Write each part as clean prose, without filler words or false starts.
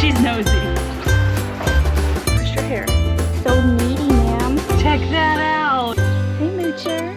She's nosy. Brush your hair. So needy, ma'am. Check that out. Hey, Moocher.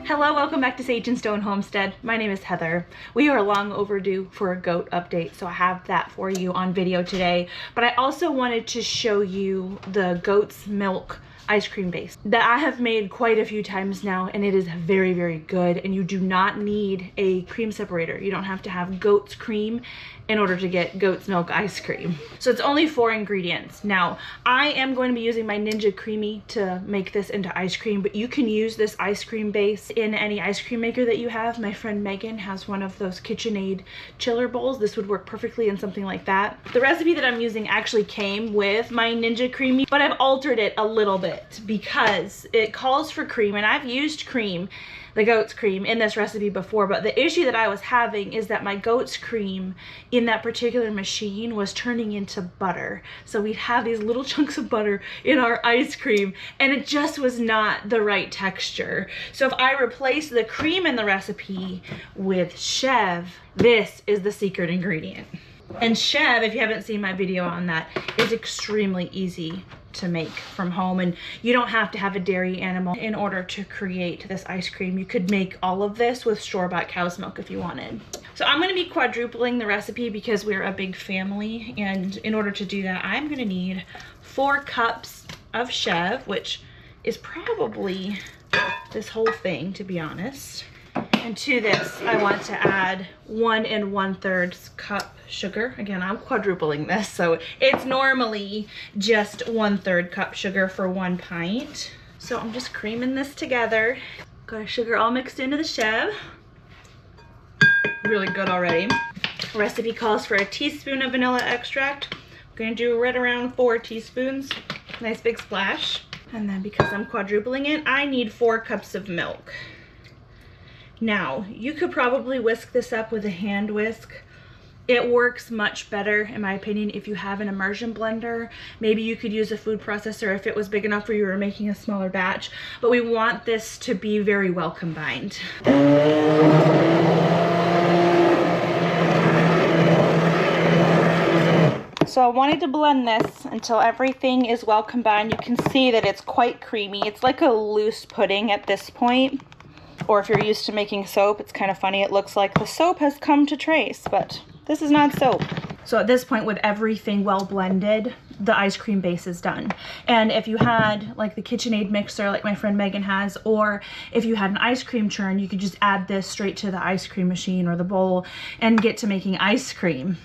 Hello, welcome back to Sage and Stone Homestead. My name is Heather. We are long overdue for a goat update, so I have that for you on video today. But I also wanted to show you the goat's milk ice cream base that I have made quite a few times now, and it is very, very good. And you do not need a cream separator. You don't have to have goat's cream in order to get goat's milk ice cream. So it's only 4 ingredients. Now, I am going to be using my Ninja Creamy to make this into ice cream, but you can use this ice cream base in any ice cream maker that you have. My friend Megan has one of those KitchenAid chiller bowls. This would work perfectly in something like that. The recipe that I'm using actually came with my Ninja Creamy, but I've altered it a little bit because it calls for cream, and I've used cream, the goat's cream, in this recipe before, but the issue that I was having is that my goat's cream in that particular machine was turning into butter. So we'd have these little chunks of butter in our ice cream, and it just was not the right texture. So if I replace the cream in the recipe with Chevre, this is the secret ingredient. And Chevre, if you haven't seen my video on that, is extremely easy to make from home, and you don't have to have a dairy animal in order to create this ice cream. You could make all of this with store-bought cow's milk if you wanted. So I'm going to be quadrupling the recipe because we're a big family, and in order to do that, I'm going to need 4 cups of Chevre, which is probably this whole thing, to be honest. And to this, I want to add 1 1/3 cup sugar. Again, I'm quadrupling this, so it's normally just 1/3 cup sugar for 1 pint. So I'm just creaming this together. Got our sugar all mixed into the Chevre. Really good already. The recipe calls for a teaspoon of vanilla extract. I'm gonna do right around 4 teaspoons. Nice big splash. And then because I'm quadrupling it, I need 4 cups of milk. Now, you could probably whisk this up with a hand whisk. It works much better, in my opinion, if you have an immersion blender. Maybe you could use a food processor if it was big enough for you or making a smaller batch, but we want this to be very well combined. So I wanted to blend this until everything is well combined. You can see that it's quite creamy. It's like a loose pudding at this point. Or if you're used to making soap, it's kind of funny. It looks like the soap has come to trace, but this is not soap. So at this point, with everything well blended, the ice cream base is done. And if you had like the KitchenAid mixer like my friend Megan has, or if you had an ice cream churn, you could just add this straight to the ice cream machine or the bowl and get to making ice cream.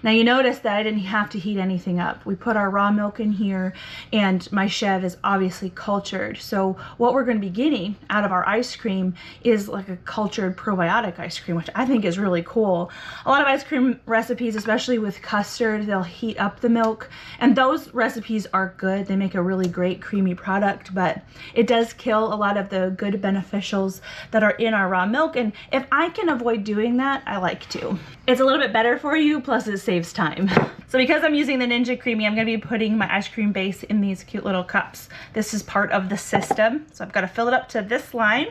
Now you notice that I didn't have to heat anything up. We put our raw milk in here, and my Chevre is obviously cultured. So what we're going to be getting out of our ice cream is like a cultured probiotic ice cream, which I think is really cool. A lot of ice cream recipes, especially with custard, they'll heat up the milk, and those recipes are good. They make a really great creamy product, but it does kill a lot of the good beneficials that are in our raw milk, and if I can avoid doing that, I like to. It's a little bit better for you, plus it saves time. So because I'm using the Ninja Creamy, I'm going to be putting my ice cream base in these cute little cups. This is part of the system, so I've got to fill it up to this line.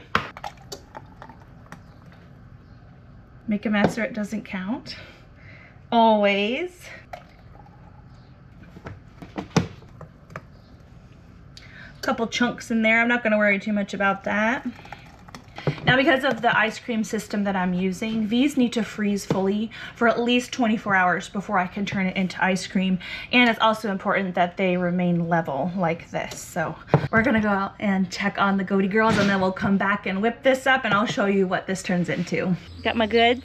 Make a mess or it doesn't count. Always. A couple chunks in there. I'm not going to worry too much about that. Now, because of the ice cream system that I'm using, these need to freeze fully for at least 24 hours before I can turn it into ice cream. And it's also important that they remain level like this. So we're gonna go out and check on the goaty girls, and then we'll come back and whip this up, and I'll show you what this turns into. Got my goods?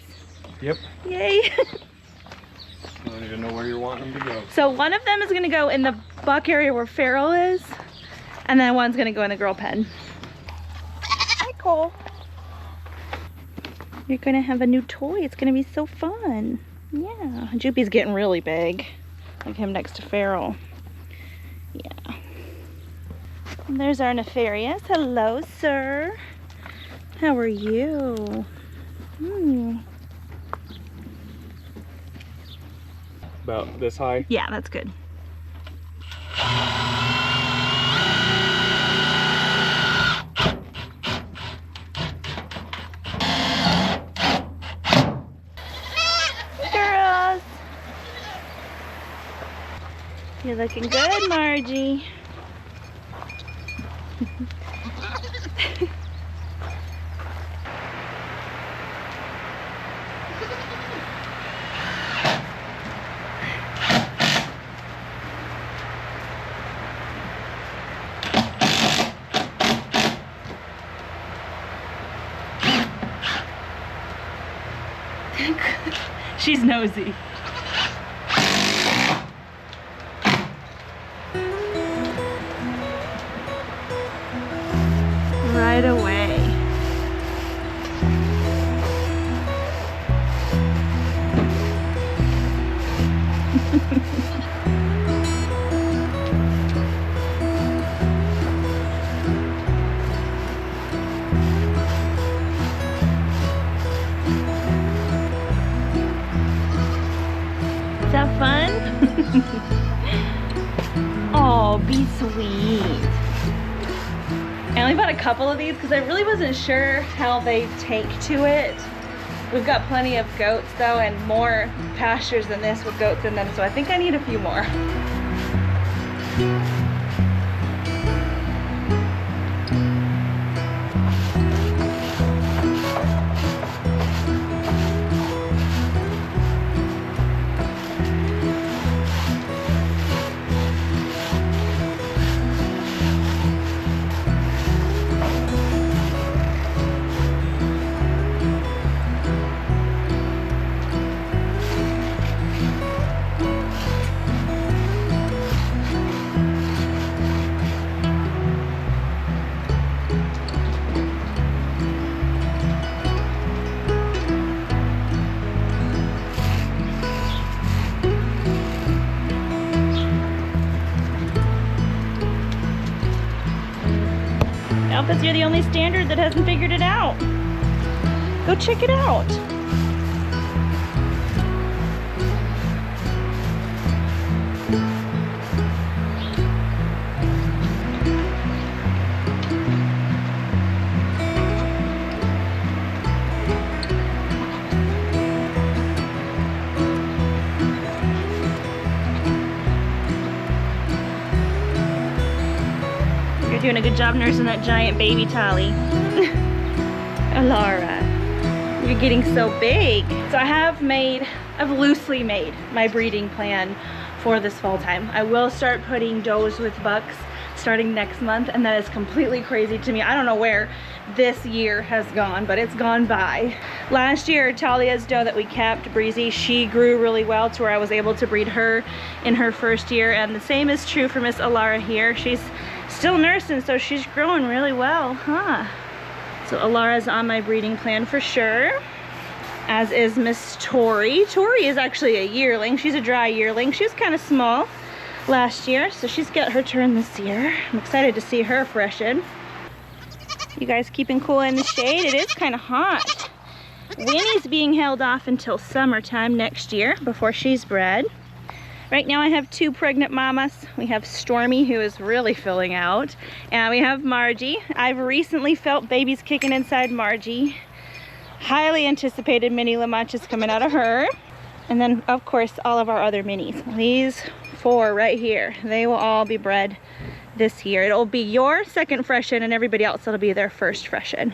Yep. Yay. I don't even know where you're wanting them to go. So one of them is gonna go in the buck area where Farrell is, and then one's gonna go in the girl pen. Hi, Cole. You're gonna have a new toy. It's gonna be so fun. Yeah, Joopy's getting really big. Like him next to Farrell. Yeah. And there's our Nefarious. Hello, sir. How are you? About this high? Yeah, that's good. You're looking good, Margie. She's nosy. Right away. Is that fun? Oh, be sweet. I only bought a couple of these because I really wasn't sure how they take to it. We've got plenty of goats though, and more pastures than this with goats in them, so I think I need a few more. Alphas, you're the only standard that hasn't figured it out. Go check it out. You're doing a good job nursing that giant baby Tolly. Alara, you're getting so big. So I've loosely made my breeding plan for this fall time. I will start putting does with bucks starting next month, and that is completely crazy to me. I don't know where this year has gone, but it's gone by. Last year, Talia's doe that we kept, Breezy, she grew really well to where I was able to breed her in her first year, and the same is true for Miss Alara here. She's still nursing, so she's growing really well, huh? So Alara's on my breeding plan for sure, as is Miss Tori. Tori is actually a yearling. She's a dry yearling. She was kind of small last year, so she's got her turn this year. I'm excited to see her freshen. You guys keeping cool in the shade? It is kind of hot. Winnie's being held off until summertime next year before she's bred. Right now I have 2 pregnant mamas. We have Stormy, who is really filling out, and we have Margie. I've recently felt babies kicking inside Margie. Highly anticipated mini La Mancha's coming out of her. And then of course all of our other minis. These 4 right here, they will all be bred this year. It'll be your second freshen, and everybody else it'll be their first freshen.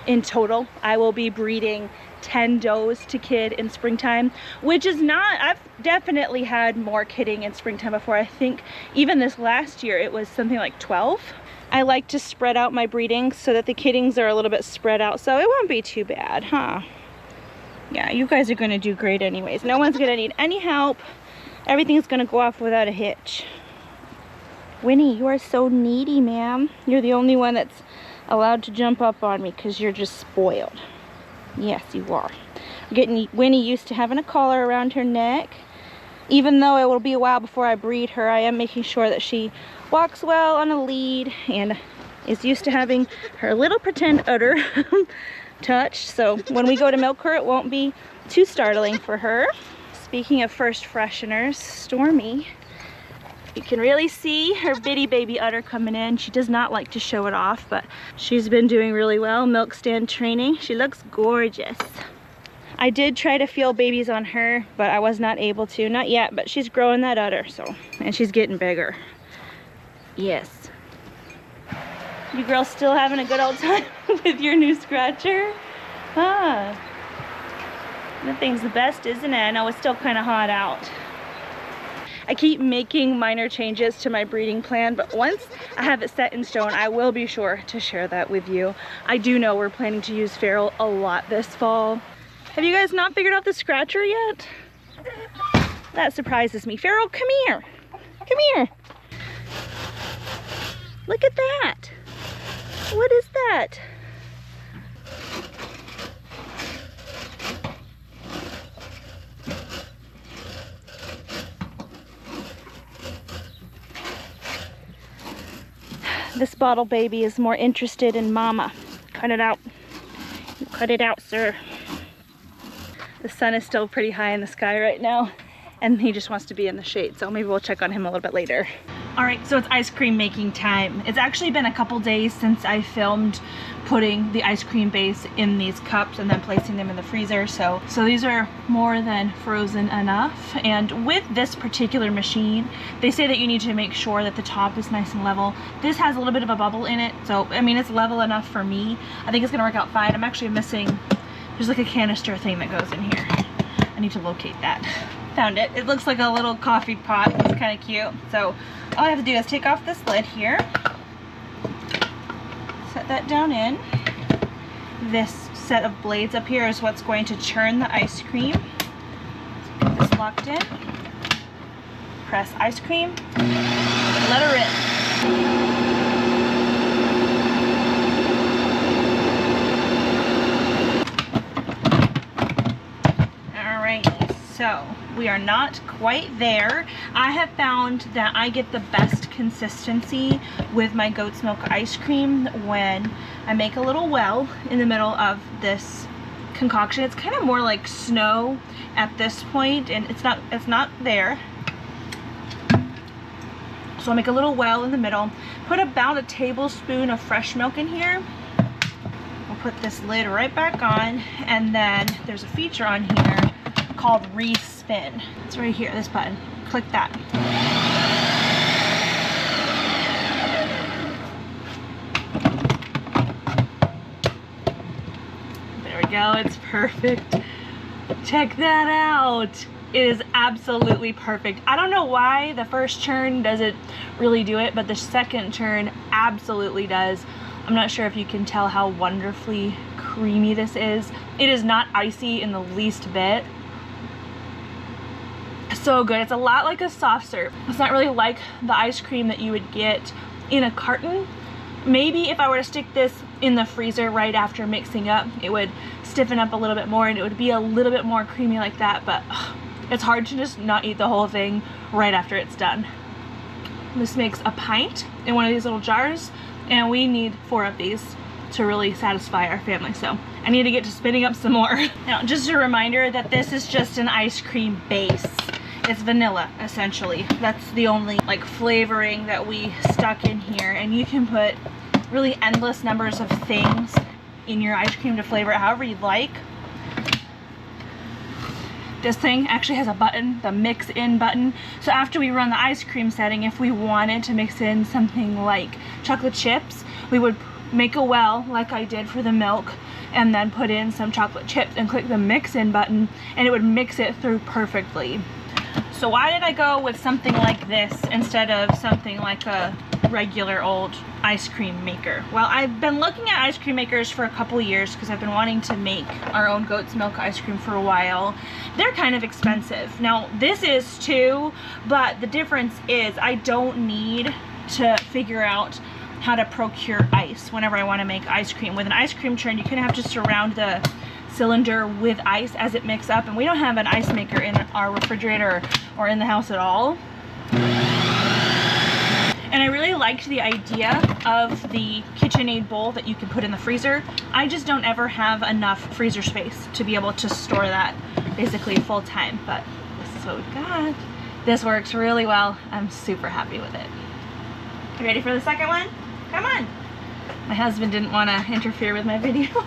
In total, I will be breeding 10 does to kid in springtime, which is not, I've definitely had more kidding in springtime before. I think even this last year it was something like 12. I like to spread out my breeding so that the kiddings are a little bit spread out, so it won't be too bad, huh? Yeah, you guys are gonna do great anyways. No one's gonna need any help. Everything's gonna go off without a hitch. Winnie, you are so needy, ma'am. You're the only one that's allowed to jump up on me because you're just spoiled. Yes, you are. I'm getting Winnie used to having a collar around her neck. Even though it will be a while before I breed her, I am making sure that she walks well on a lead and is used to having her little pretend udder touched. So when we go to milk her, it won't be too startling for her. Speaking of first fresheners, Stormy, you can really see her bitty baby udder coming in. She does not like to show it off, but she's been doing really well. Milk stand training. She looks gorgeous. I did try to feel babies on her, but I was not able to. Not yet, but she's growing that udder, so. And she's getting bigger. Yes. You girls still having a good old time with your new scratcher? Ah. That thing's the best, isn't it? I know it's still kind of hot out. I keep making minor changes to my breeding plan, but once I have it set in stone, I will be sure to share that with you. I do know we're planning to use feral a lot this fall. Have you guys not figured out the scratcher yet? That surprises me. Feral, come here. Come here. Look at that. What is that? This bottle baby is more interested in mama. Cut it out. Cut it out, sir. The sun is still pretty high in the sky right now, and he just wants to be in the shade, so maybe we'll check on him a little bit later. All right, so it's ice cream making time. It's actually been a couple days since I filmed putting the ice cream base in these cups and then placing them in the freezer. So these are more than frozen enough. And with this particular machine, they say that you need to make sure that the top is nice and level. This has a little bit of a bubble in it, so I mean, it's level enough for me. I think it's gonna work out fine. I'm actually missing, there's like a canister thing that goes in here. I need to locate that. Found it. It looks like a little coffee pot. It's kind of cute. So all I have to do is take off this lid here, set that down in. This set of blades up here is what's going to churn the ice cream. So get this locked in. Press ice cream. Let her in. So we are not quite there. I have found that I get the best consistency with my goat's milk ice cream when I make a little well in the middle of this concoction. It's kind of more like snow at this point, and it's not there. So I'll make a little well in the middle, put about a tablespoon of fresh milk in here. We'll put this lid right back on, and then there's a feature on here called respin. It's right here, this button. Click that. There we go, it's perfect. Check that out. It is absolutely perfect. I don't know why the first churn doesn't really do it, but the second churn absolutely does. I'm not sure if you can tell how wonderfully creamy this is. It is not icy in the least bit. So good. It's a lot like a soft serve. It's not really like the ice cream that you would get in a carton. Maybe if I were to stick this in the freezer right after mixing up, it would stiffen up a little bit more and it would be a little bit more creamy like that, but it's hard to just not eat the whole thing right after it's done. This makes a pint in one of these little jars, and we need 4 of these to really satisfy our family, so I need to get to spinning up some more. Now, just a reminder that this is just an ice cream base. It's vanilla, essentially. That's the only like flavoring that we stuck in here, and you can put really endless numbers of things in your ice cream to flavor it however you'd like. This thing actually has a button, the mix in button. So after we run the ice cream setting, if we wanted to mix in something like chocolate chips, we would make a well like I did for the milk and then put in some chocolate chips and click the mix in button, and it would mix it through perfectly. So why did I go with something like this instead of something like a regular old ice cream maker? Well, I've been looking at ice cream makers for a couple years because I've been wanting to make our own goat's milk ice cream for a while. They're kind of expensive. Now, this is too, but the difference is I don't need to figure out how to procure ice whenever I want to make ice cream. With an ice cream churn, you kind of have to surround the cylinder with ice as it mixes up, and we don't have an ice maker in our refrigerator or in the house at all. And I really liked the idea of the KitchenAid bowl that you can put in the freezer. I just don't ever have enough freezer space to be able to store that basically full time, but this is what we've got. This works really well. I'm super happy with it. You ready for the second one? Come on. My husband didn't want to interfere with my video.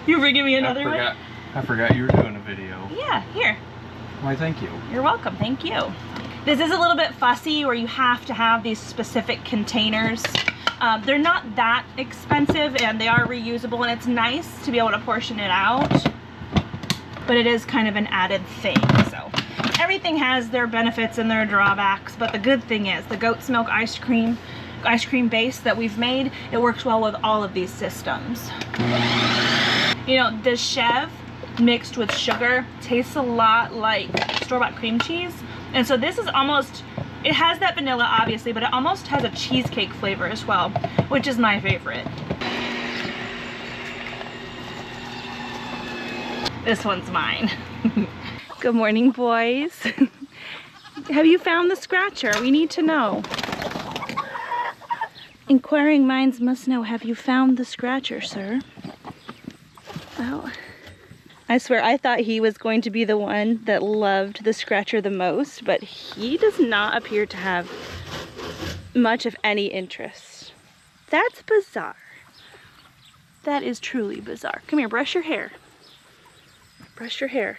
You bringing me another one? I forgot you were doing a video. Yeah, here. Why, thank you. You're welcome, thank you. This is a little bit fussy where you have to have these specific containers. They're not that expensive and they are reusable, and it's nice to be able to portion it out, but it is kind of an added thing. So everything has their benefits and their drawbacks, but the good thing is the goat's milk ice cream base that we've made, it works well with all of these systems. You know, the Chevre mixed with sugar tastes a lot like store-bought cream cheese, and so this is almost, it has that vanilla obviously, but it almost has a cheesecake flavor as well, which is my favorite. This one's mine. Good morning, boys. Have you found the scratcher? We need to know. Inquiring minds must know, have you found the scratcher, sir? Well, I swear I thought he was going to be the one that loved the scratcher the most, but he does not appear to have much of any interest. That's bizarre. That is truly bizarre. Come here, brush your hair. Brush your hair.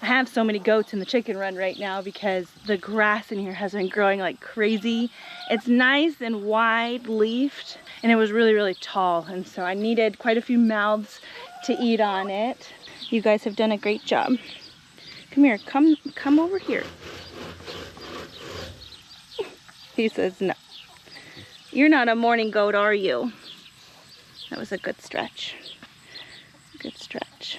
I have so many goats in the chicken run right now because the grass in here has been growing like crazy. It's nice and wide leafed, and it was really, really tall, and so I needed quite a few mouths to eat on it. You guys have done a great job. Come here, come over here. He says no. You're not a morning goat, are you? That was a good stretch. Good stretch.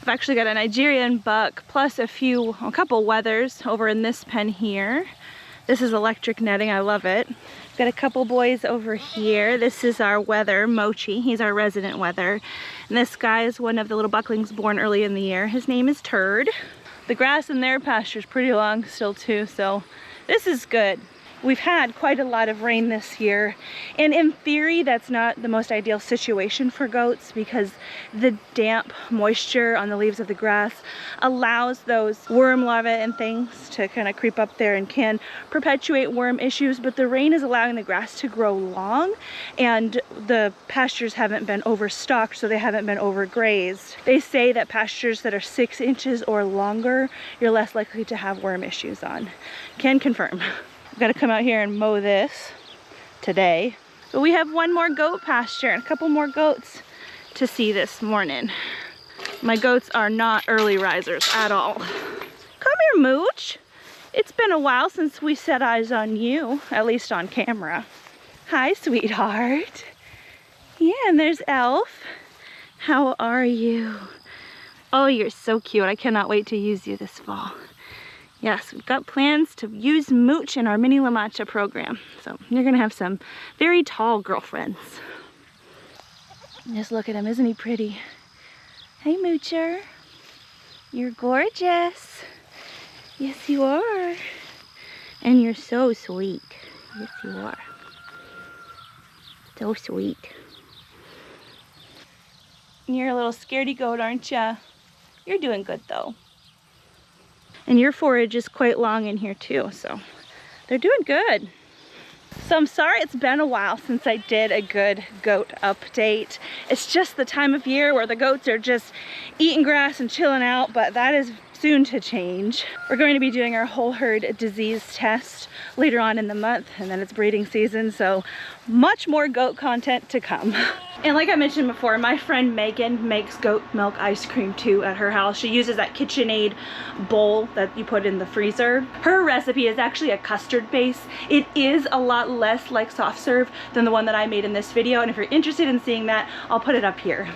I've actually got a Nigerian buck plus a couple wethers over in this pen here. This is electric netting, I love it. I've got a couple boys over here. This is our wether, Mochi. He's our resident wether. And this guy is one of the little bucklings born early in the year. His name is Turd. The grass in their pasture is pretty long still too, so this is good. We've had quite a lot of rain this year, and in theory that's not the most ideal situation for goats because the damp moisture on the leaves of the grass allows those worm larvae and things to kind of creep up there and can perpetuate worm issues, but the rain is allowing the grass to grow long and the pastures haven't been overstocked, so they haven't been overgrazed. They say that pastures that are 6 inches or longer, you're less likely to have worm issues on. Can confirm. I've got to come out here and mow this today. But we have one more goat pasture and a couple more goats to see this morning. My goats are not early risers at all. Come here, Mooch. It's been a while since we set eyes on you, at least on camera. Hi, sweetheart. Yeah, and there's Elf. How are you? Oh, you're so cute. I cannot wait to use you this fall. Yes, we've got plans to use Mooch in our mini La Mancha program. So you're gonna have some very tall girlfriends. Just look at him, isn't he pretty? Hey, Moocher. You're gorgeous. Yes, you are. And you're so sweet. Yes, you are. So sweet. You're a little scaredy goat, aren't ya? You're doing good though. And your forage is quite long in here too, so they're doing good. So I'm sorry it's been a while since I did a good goat update. It's just the time of year where the goats are just eating grass and chilling out, but that is soon to change. We're going to be doing our whole herd disease test later on in the month, and then it's breeding season, so much more goat content to come. And like I mentioned before, my friend Megan makes goat milk ice cream too at her house. She uses that KitchenAid bowl that you put in the freezer. Her recipe is actually a custard base. It is a lot less like soft serve than the one that I made in this video, and if you're interested in seeing that, I'll put it up here.